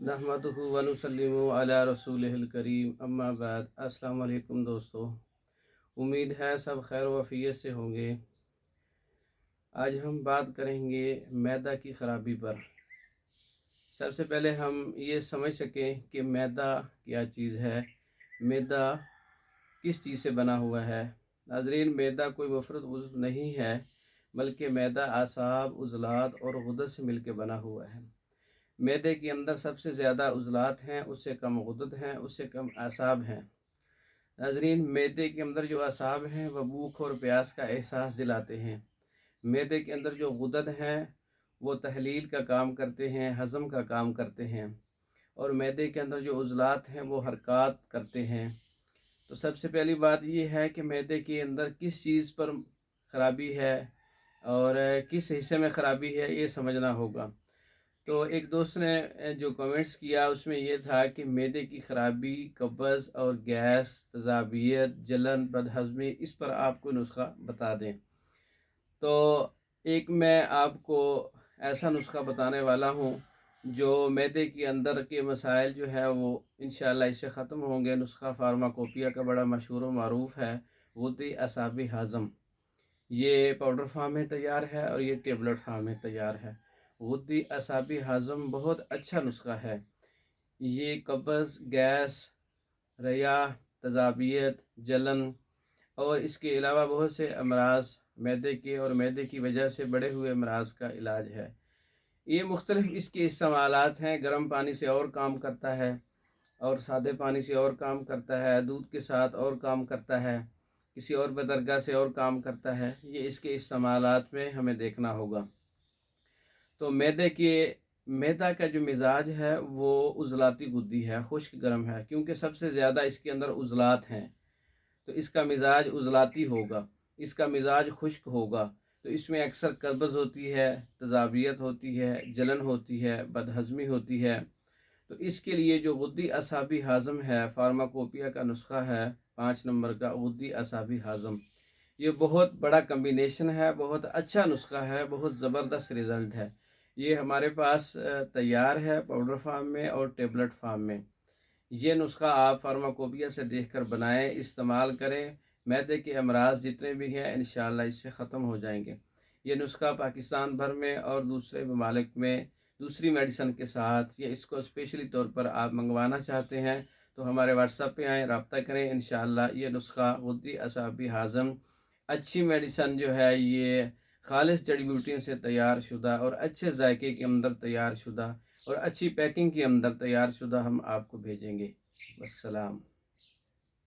नहमदुहु व नुसल्लिमु अला रसूलिहिल करीम अम्मा बाद। अस्सलाम वालेकुम दोस्तों, उम्मीद है सब खैर वफ़ियत से होंगे। आज हम बात करेंगे मैदा की ख़राबी पर। सबसे पहले हम ये समझ सकें कि मैदा क्या चीज़ है, मैदा किस चीज़ से बना हुआ है। नाज़रीन, मैदा कोई मुफ़रद उज़्व नहीं है, बल्कि मैदा आसाब, उज़लात और गुदत से मिलकर बना हुआ है। मैदे के अंदर सबसे ज़्यादा उज़लात हैं, उससे कम गुदत हैं, उससे कम आसाब हैं। नाज़रीन, मैदे के अंदर जो आसाब हैं वह भूख और प्यास का एहसास दिलाते हैं। मैदे के अंदर जो गुदत हैं वो तहलील का काम करते हैं, हज़म का काम करते हैं। और मैदे के अंदर जो उज़लात हैं वो हरकत करते हैं। तो सबसे पहली बात ये है कि मैदे के अंदर किस चीज़ पर ख़राबी है और किस हिस्से में ख़राबी है, ये समझना होगा। तो एक दोस्त ने जो कमेंट्स किया उसमें ये था कि मैदे की ख़राबी, कब्ज़ और गैस, तज़ाबियत, जलन, बदहज़मी, इस पर आप कोई नुस्खा बता दें। तो एक मैं आपको ऐसा नुस्खा बताने वाला हूँ जो मैदे के अंदर के मसाइल जो है वो इंशाअल्लाह इससे ख़त्म होंगे। नुस्खा फार्माकोपिया का बड़ा मशहूर व मारूफ़ है, गुद्दी असाबी हाज़म। ये पाउडर फॉर्म में तैयार है और ये टेबलेट फॉर्म में तैयार है। गुद्दी असाबी हाज़म बहुत अच्छा नुस्खा है। ये कब्ज़, गैस, रया, तज़ाबियत, जलन और इसके अलावा बहुत से अमराज, मैदे के और मैदे की वजह से बड़े हुए अमराज का इलाज है। ये मुख्तलिफ़ इसके इस्तेमालात हैं। गर्म पानी से और काम करता है और सादे पानी से और काम करता है, दूध के साथ और काम करता है, किसी और बदरगाह से और काम करता है। ये इसके इस्तेमालात में हमें देखना होगा। तो मैदा का जो मिजाज है वो उज़लाती गुद्दी है, खुश्क गर्म है, क्योंकि सबसे ज़्यादा इसके अंदर उज़लात हैं। तो इसका मिजाज उज़लाती होगा, इसका मिजाज खुश्क होगा। तो इसमें अक्सर कब्ज़ होती है, तज़ाबियत होती है, जलन होती है, बदहज़मी होती है। तो इसके लिए जो गुद्दी असाबी हाज़म है, फार्माकोपिया का नुस्खा है 5 नंबर का गुद्दी असाबी हाज़म। ये बहुत बड़ा कम्बिनेशन है, बहुत अच्छा नुस्खा है, बहुत ज़बरदस्त रिज़ल्ट है। ये हमारे पास तैयार है पाउडर फार्म में और टेबलेट फार्म में। ये नुस्खा आप फार्माकोपिया से देखकर बनाएं, इस्तेमाल करें। मैदे के अमराज जितने भी हैं इंशाअल्लाह इससे ख़त्म हो जाएंगे। ये नुस्खा पाकिस्तान भर में और दूसरे ममालिक में दूसरी मेडिसन के साथ, या इसको स्पेशली तौर पर आप मंगवाना चाहते हैं तो हमारे व्हाट्सएप पे आएँ, रब्ता करें। इंशाअल्लाह ये नुस्खा गुद्दी असाबी हाज़म अच्छी मेडिसन जो है, ये खालिस जड़ी बूटियों से तैयार शुदा और अच्छे जायके के अंदर तैयार शुदा और अच्छी पैकिंग के अंदर तैयार शुदा हम आपको भेजेंगे। वस्सलाम।